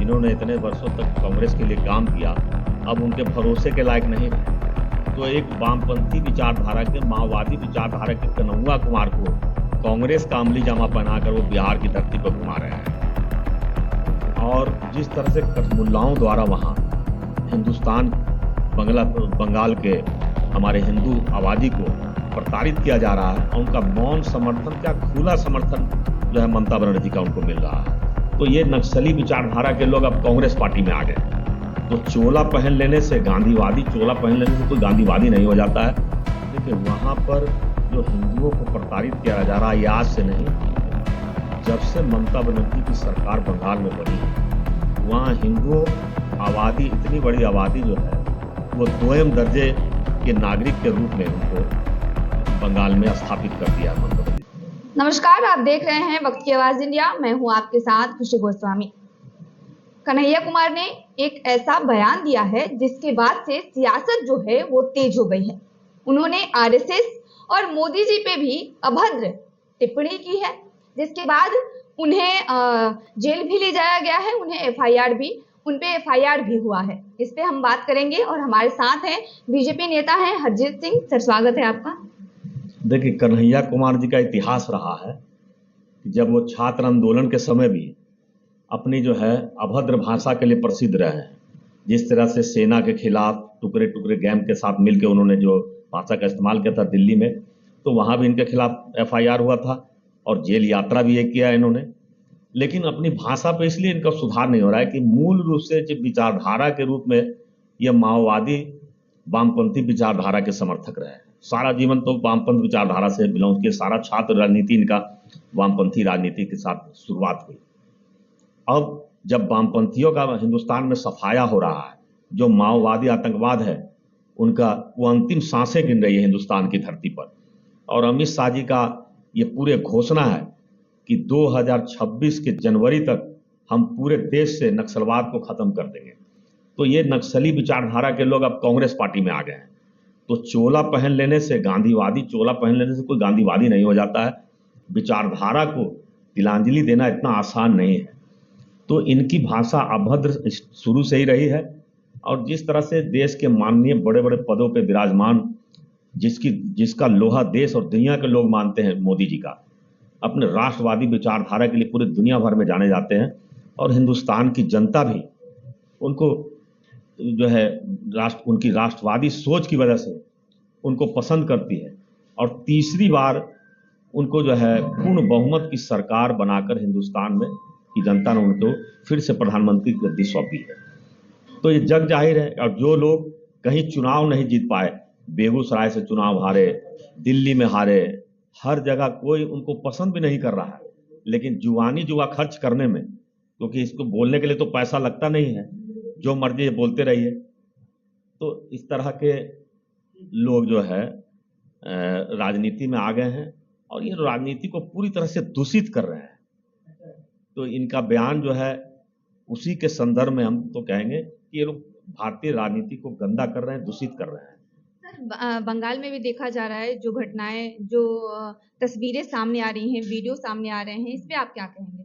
जिन्होंने इतने वर्षों तक कांग्रेस के लिए काम किया अब उनके भरोसे के लायक नहीं रहे। तो एक वामपंथी विचारधारा के, माओवादी विचारधारा के कन्हैया कुमार को कांग्रेस का अमली जामा पहनाकर वो बिहार की धरती पर घुमा रहे हैं। और जिस तरह से कठमुल्लाओं द्वारा वहाँ हिंदुस्तान बंगाल के हमारे हिंदू आबादी को प्रताड़ित किया जा रहा है, उनका मौन समर्थन, क्या खुला समर्थन जो है ममता बनर्जी का उनको मिल रहा है। तो ये नक्सली विचारधारा के लोग अब कांग्रेस पार्टी में आ गए। तो चोला पहन लेने से चोला पहन लेने से कोई गांधीवादी नहीं हो जाता है। देखिए वहाँ पर जो हिंदुओं को प्रताड़ित किया जा रहा है, ये आज से नहीं, जब से ममता बनर्जी की सरकार बंगाल में बनी है, वहाँ हिंदुओं आबादी, इतनी बड़ी आबादी जो है वो दोयम दर्जे के नागरिक के रूप में उनको बंगाल में स्थापित कर दिया है ममता बनर्जी। नमस्कार, आप देख रहे हैं वक्त की आवाज इंडिया। मैं हूं आपके साथ खुशी गोस्वामी। कन्हैया कुमार ने एक ऐसा बयान दिया है जिसके बाद से सियासत जो है वो तेज हो गई है। उन्होंने आरएसएस और मोदी जी पे भी अभद्र टिप्पणी की है, जिसके बाद उन्हें जेल भी ले जाया गया है, उन पे एफआईआर भी हुआ है। इस पे हम बात करेंगे और हमारे साथ हैं बीजेपी नेता हैं हरजीत सिंह। सर, स्वागत है आपका। देखिए, कन्हैया कुमार जी का इतिहास रहा है कि जब वो छात्र आंदोलन के समय भी अपनी जो है अभद्र भाषा के लिए प्रसिद्ध रहे हैं। जिस तरह से सेना के खिलाफ टुकड़े टुकड़े गैंग के साथ मिलकर उन्होंने जो भाषा का इस्तेमाल किया था दिल्ली में, तो वहाँ भी इनके खिलाफ एफआईआर हुआ था और जेल यात्रा भी ये किया इन्होंने। लेकिन अपनी भाषा पे इसलिए इनका सुधार नहीं हो रहा है कि मूल रूप से जो विचारधारा के रूप में ये माओवादी वामपंथी विचारधारा के समर्थक रहे हैं। सारा जीवन तो वामपंथ विचारधारा से बिलोंग किया, सारा छात्र राजनीति इनका वामपंथी राजनीति के साथ शुरुआत हुई। अब जब वामपंथियों का हिंदुस्तान में सफाया हो रहा है, जो माओवादी आतंकवाद है उनका वो अंतिम सांसें गिन रही है हिंदुस्तान की धरती पर, और अमित शाह जी का ये पूरे घोषणा है कि 2026 के जनवरी तक हम पूरे देश से नक्सलवाद को खत्म कर देंगे। तो ये नक्सली विचारधारा के लोग अब कांग्रेस पार्टी में आ गए हैं। तो चोला पहन लेने से कोई गांधीवादी नहीं हो जाता है। विचारधारा को तिलांजलि देना इतना आसान नहीं है। तो इनकी भाषा अभद्र शुरू से ही रही है, और जिस तरह से देश के माननीय बड़े बड़े पदों पे विराजमान, जिसका लोहा देश और दुनिया के लोग मानते हैं मोदी जी का, अपने राष्ट्रवादी विचारधारा के लिए पूरी दुनिया भर में जाने जाते हैं, और हिंदुस्तान की जनता भी उनको जो है उनकी राष्ट्रवादी सोच की वजह से उनको पसंद करती है। और तीसरी बार उनको जो है पूर्ण बहुमत की सरकार बनाकर हिंदुस्तान में की जनता ने उनको फिर से प्रधानमंत्री की गद्दी सौंपी है। तो ये जग जाहिर है। और जो लोग कहीं चुनाव नहीं जीत पाए, बेगूसराय से चुनाव हारे, दिल्ली में हारे, हर जगह कोई उनको पसंद भी नहीं कर रहा है, लेकिन जुआ खर्च करने में, क्योंकि इसको बोलने के लिए तो पैसा लगता नहीं है, जो मर्जी बोलते रहिए। तो इस तरह के लोग जो है राजनीति में आ गए हैं और ये राजनीति को पूरी तरह से दूषित कर रहे हैं। तो इनका बयान जो है उसी के संदर्भ में हम तो कहेंगे कि ये लोग भारतीय राजनीति को गंदा कर रहे हैं, दूषित कर रहे हैं। बंगाल में भी देखा जा रहा है, जो घटनाएं, जो तस्वीरें सामने आ रही हैं, वीडियो सामने आ रहे हैं, इस पे आप क्या कहेंगे?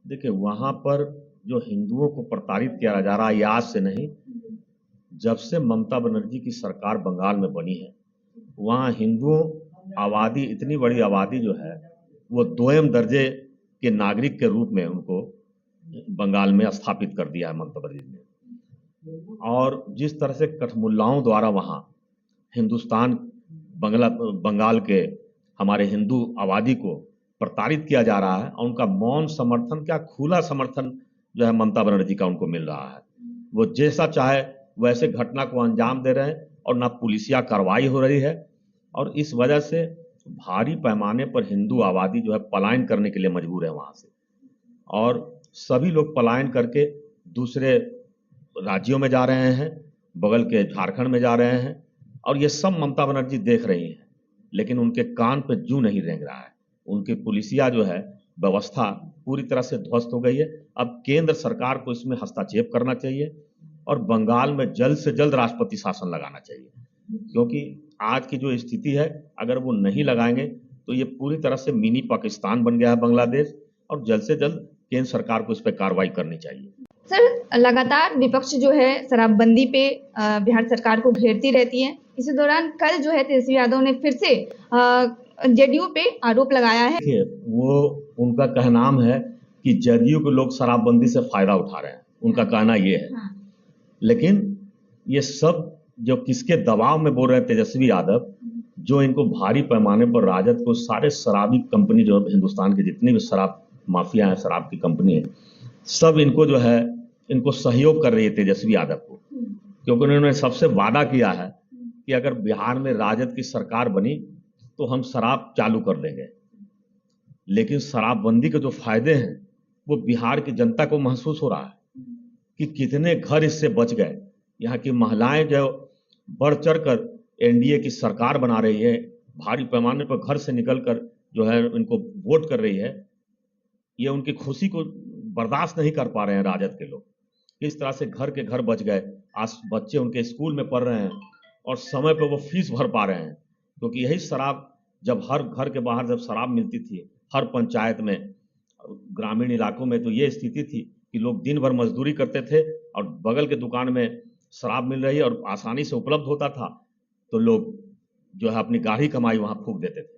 देखिए, वहां पर जो हिंदुओं को प्रताड़ित किया जा रहा है, ये आज से नहीं, जब से ममता बनर्जी की सरकार बंगाल में बनी है, वहाँ हिंदुओं आबादी, इतनी बड़ी आबादी जो है वो दोयम दर्जे के नागरिक के रूप में उनको बंगाल में स्थापित कर दिया है ममता बनर्जी ने। और जिस तरह से कठमुल्लाओं द्वारा वहाँ हिंदुस्तान बंगाल के हमारे हिंदू आबादी को प्रताड़ित किया जा रहा है, और उनका मौन समर्थन, क्या खुला समर्थन जो है ममता बनर्जी का उनको मिल रहा है। वो जैसा चाहे वैसे घटना को अंजाम दे रहे हैं, और ना पुलिसिया कार्रवाई हो रही है, और इस वजह से भारी पैमाने पर हिंदू आबादी जो है पलायन करने के लिए मजबूर है वहाँ से, और सभी लोग पलायन करके दूसरे राज्यों में जा रहे हैं, बगल के झारखंड में जा रहे हैं, और ये सब ममता बनर्जी देख रही हैं, लेकिन उनके कान पे जूं नहीं रेंग रहा है। उनकी पुलिसिया जो है व्यवस्था पूरी तरह से ध्वस्त हो गई है। अब केंद्र सरकार को इसमें हस्तक्षेप करना चाहिए और बंगाल में जल्द से जल्द राष्ट्रपति शासन लगाना चाहिए, क्योंकि आज की जो स्थिति है, अगर वो नहीं लगाएंगे तो ये पूरी तरह से मिनी पाकिस्तान बन गया है बांग्लादेश, और जल्द से जल्द केंद्र सरकार को इस पर कार्रवाई करनी चाहिए। सर, लगातार विपक्ष जो है शराबबंदी पे बिहार सरकार को घेरती रहती है। इसी दौरान कल जो है तेजस्वी यादव ने फिर से जेडीयू पे आरोप लगाया है। देखिए, वो उनका कहनाम है कि जदयू के लोग शराबबंदी से फायदा उठा रहे हैं, उनका कहना ये है। लेकिन ये सब जो किसके दबाव में बोल रहे हैं तेजस्वी यादव, जो इनको भारी पैमाने पर राजद को सारे शराबी कंपनी जो हिंदुस्तान के जितनी भी शराब माफिया है, शराब की कंपनी है, सब इनको जो है इनको सहयोग कर रही है तेजस्वी यादव को, क्योंकि उन्होंने सबसे वादा किया है कि अगर बिहार में राजद की सरकार बनी तो हम शराब चालू कर देंगे। लेकिन शराबबंदी के जो फायदे हैं वो बिहार की जनता को महसूस हो रहा है कि कितने घर इससे बच गए। यहाँ की महिलाएं जो बढ़ चढ़कर एनडीए की सरकार बना रही है, भारी पैमाने पर घर से निकलकर जो है इनको वोट कर रही है, ये उनकी खुशी को बर्दाश्त नहीं कर पा रहे हैं राजद के लोग। इस तरह से घर के घर बच गए, आज बच्चे उनके स्कूल में पढ़ रहे हैं और समय पर वो फीस भर पा रहे हैं, क्योंकि यही शराब जब हर घर के बाहर जब शराब मिलती थी हर पंचायत में, ग्रामीण इलाकों में, तो ये स्थिति थी कि लोग दिन भर मजदूरी करते थे और बगल के दुकान में शराब मिल रही है और आसानी से उपलब्ध होता था, तो लोग जो है अपनी गाढ़ी कमाई वहां फूंक देते थे।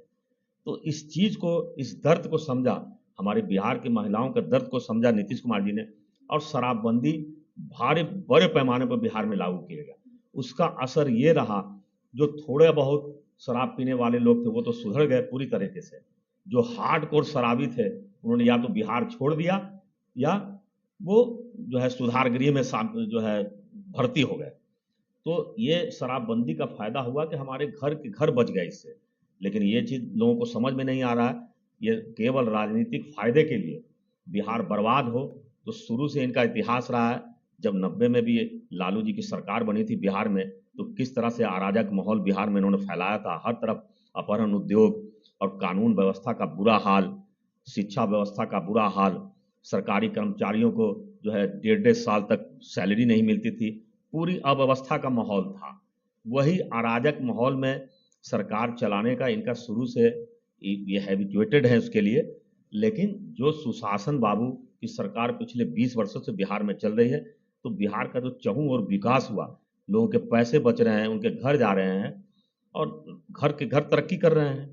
तो इस चीज को, इस दर्द को समझा, हमारे बिहार की महिलाओं के दर्द को समझा नीतीश कुमार जी ने, और शराबबंदी भारी बड़े पैमाने पर बिहार में लागू किया गया। उसका असर ये रहा, जो थोड़े बहुत शराब पीने वाले लोग थे वो तो सुधर गए पूरी तरीके से, जो हार्डकोर शराबी थे उन्होंने या तो बिहार छोड़ दिया या वो जो है सुधार गृह में जो है भर्ती हो गए। तो ये शराबबंदी का फायदा हुआ कि हमारे घर के घर बच गए इससे। लेकिन ये चीज लोगों को समझ में नहीं आ रहा है, ये केवल राजनीतिक फायदे के लिए बिहार बर्बाद हो। तो शुरू से इनका इतिहास रहा है, जब 90 में भी लालू जी की सरकार बनी थी बिहार में, तो किस तरह से अराजक माहौल बिहार में इन्होंने फैलाया था। हर तरफ अपहरण, उद्योग और कानून व्यवस्था का बुरा हाल, शिक्षा व्यवस्था का बुरा हाल, सरकारी कर्मचारियों को जो है 1.5 साल तक सैलरी नहीं मिलती थी, पूरी अव्यवस्था का माहौल था। वही अराजक माहौल में सरकार चलाने का इनका शुरू से ये हैबिचुएटेड है उसके लिए। लेकिन जो सुशासन बाबू की सरकार पिछले 20 वर्षों से बिहार में चल रही है, तो बिहार का जो चहुं और विकास हुआ, लोगों के पैसे बच रहे हैं, उनके घर जा रहे हैं और घर के घर तरक्की कर रहे हैं।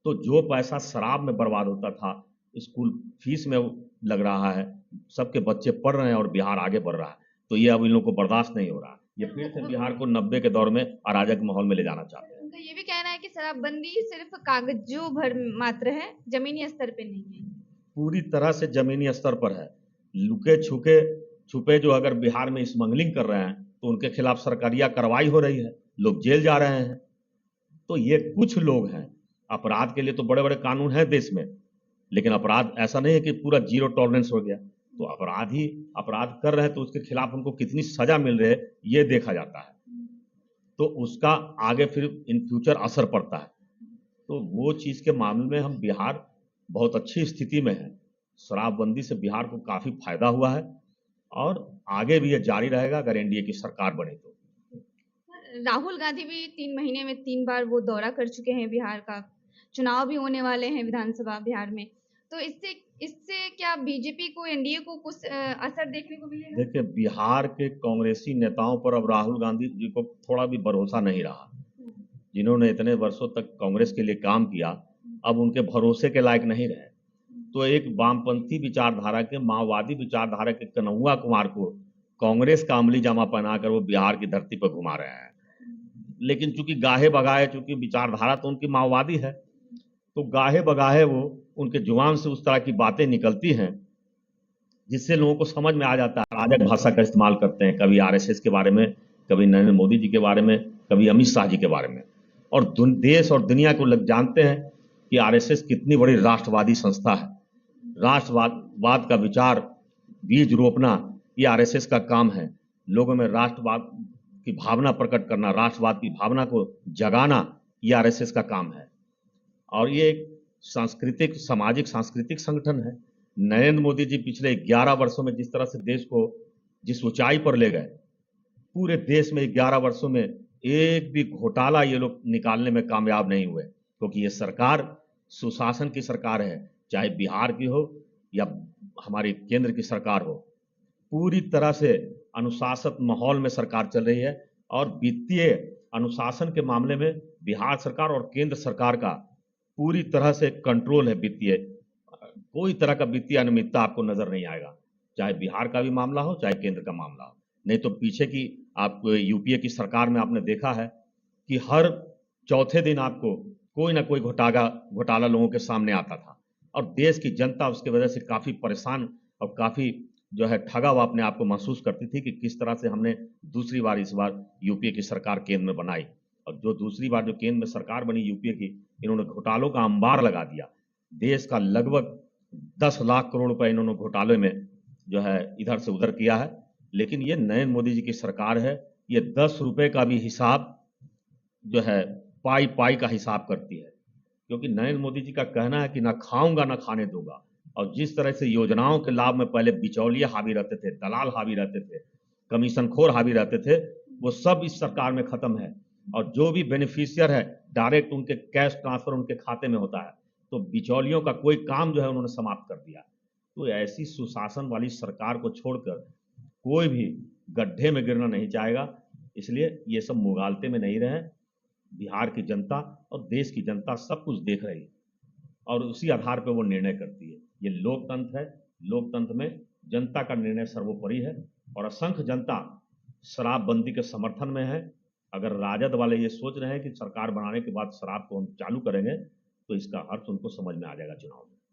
तो जो पैसा शराब में बर्बाद होता था, स्कूल फीस में लग रहा है, सबके बच्चे पढ़ रहे हैं और बिहार आगे बढ़ रहा है, तो ये अब इन लोगों को बर्दाश्त नहीं हो रहा। ये फिर से बिहार को 90 के दौर में अराजक माहौल में ले जाना चाहते हैं। उनका ये भी कहना है कि शराबबंदी सिर्फ कागजों भर मात्र है, जमीनी स्तर पे नहीं है। पूरी तरह से जमीनी स्तर पर है। लुके छुके छुपे जो अगर बिहार में स्मगलिंग कर रहे हैं तो उनके खिलाफ सरकारिया कार्रवाई हो रही है, लोग जेल जा रहे हैं। तो ये कुछ लोग हैं, अपराध के लिए तो बड़े बड़े कानून हैं देश में, लेकिन अपराध ऐसा नहीं है कि पूरा जीरो टॉलरेंस हो गया। तो अपराधी अपराध कर रहे हैं तो उसके खिलाफ उनको कितनी सजा मिल रही है ये देखा जाता है, तो उसका आगे फिर इन फ्यूचर असर पड़ता है। तो वो चीज के मामले में हम बिहार बहुत अच्छी स्थिति में है। शराबबंदी से बिहार को काफी फायदा हुआ है और आगे भी ये जारी रहेगा अगर एनडीए की सरकार बने तो। राहुल गांधी भी 3 महीने में 3 बार वो दौरा कर चुके हैं बिहार का, चुनाव भी होने वाले हैं विधानसभा बिहार में, तो इससे क्या बीजेपी को, एनडीए को कुछ असर देखने को मिलेगा? देखिए, बिहार के कांग्रेसी नेताओं पर अब राहुल गांधी जी को थोड़ा भी भरोसा नहीं रहा। जिन्होंने इतने वर्षों तक कांग्रेस के लिए काम किया, अब उनके भरोसे के लायक नहीं रहे। तो एक वामपंथी विचारधारा के, माओवादी विचारधारा के कन्हैया कुमार को कांग्रेस का अमली जामा पहनाकर वो बिहार की धरती पर घुमा रहे हैं। लेकिन चूंकि गाहे बगाहे, चूंकि विचारधारा तो उनकी माओवादी है, तो गाहे बगाहे वो उनके जुबान से उस तरह की बातें निकलती हैं जिससे लोगों को समझ में आ जाता है। अराजक भाषा का इस्तेमाल करते हैं, कभी आरएसएस के बारे में, कभी नरेंद्र मोदी जी के बारे में, कभी अमित शाह जी के बारे में। और देश और दुनिया को लोग जानते हैं कि आरएसएस कितनी बड़ी राष्ट्रवादी संस्था है। राष्ट्रवाद का विचार, बीज रोपना, ये आरएसएस का काम है। लोगों में राष्ट्रवाद की भावना प्रकट करना, राष्ट्रवाद की भावना को जगाना, ये आरएसएस का काम है। और ये एक सांस्कृतिक, सामाजिक सांस्कृतिक संगठन है। नरेंद्र मोदी जी पिछले 11 वर्षों में जिस तरह से देश को जिस ऊंचाई पर ले गए, पूरे देश में 11 वर्षों में एक भी घोटाला ये लोग निकालने में कामयाब नहीं हुए, क्योंकि ये सरकार सुशासन की सरकार है, चाहे बिहार की हो या हमारी केंद्र की सरकार हो। पूरी तरह से अनुशासित माहौल में सरकार चल रही है और वित्तीय अनुशासन के मामले में बिहार सरकार और केंद्र सरकार का पूरी तरह से कंट्रोल है। वित्तीय कोई तरह का वित्तीय अनियमितता आपको नजर नहीं आएगा, चाहे बिहार का भी मामला हो चाहे केंद्र का मामला हो। नहीं तो पीछे की आप यूपीए की सरकार में आपने देखा है कि हर चौथे दिन आपको कोई ना कोई घोटाला लोगों के सामने आता था और देश की जनता उसकी वजह से काफी परेशान और काफी जो है ठगा हुआ अपने आप को महसूस करती थी कि किस तरह से हमने दूसरी बार इस बार यूपीए की सरकार केंद्र में बनाई। और जो दूसरी बार जो केंद्र में सरकार बनी यूपीए की, इन्होंने घोटालों का अंबार लगा दिया। देश का लगभग 10 लाख करोड़ रुपए इन्होंने घोटाले में जो है इधर से उधर किया है। लेकिन ये नरेंद्र मोदी जी की सरकार है, ये 10 रुपए का भी हिसाब जो है पाई पाई का हिसाब करती है, क्योंकि नरेंद्र मोदी जी का कहना है कि ना खाऊंगा ना खाने दूंगा। और जिस तरह से योजनाओं के लाभ में पहले बिचौलिए हावी रहते थे, दलाल हावी रहते थे, कमीशनखोर हावी रहते थे, वो सब इस सरकार में खत्म है। और जो भी बेनिफिशियर है डायरेक्ट उनके कैश ट्रांसफर उनके खाते में होता है, तो बिचौलियों का कोई काम जो है उन्होंने समाप्त कर दिया। तो ऐसी सुशासन वाली सरकार को छोड़कर कोई भी गड्ढे में गिरना नहीं चाहेगा। इसलिए ये सब मुगालते में नहीं रहे। बिहार की जनता और देश की जनता सब कुछ देख रही है और उसी आधार पर वो निर्णय करती है। ये लोकतंत्र है, लोकतंत्र में जनता का निर्णय सर्वोपरि है और असंख्य जनता शराबबंदी के समर्थन में है। अगर राजद वाले ये सोच रहे हैं कि सरकार बनाने के बाद शराब को हम चालू करेंगे, तो इसका अर्थ उनको समझ में आ जाएगा चुनाव में।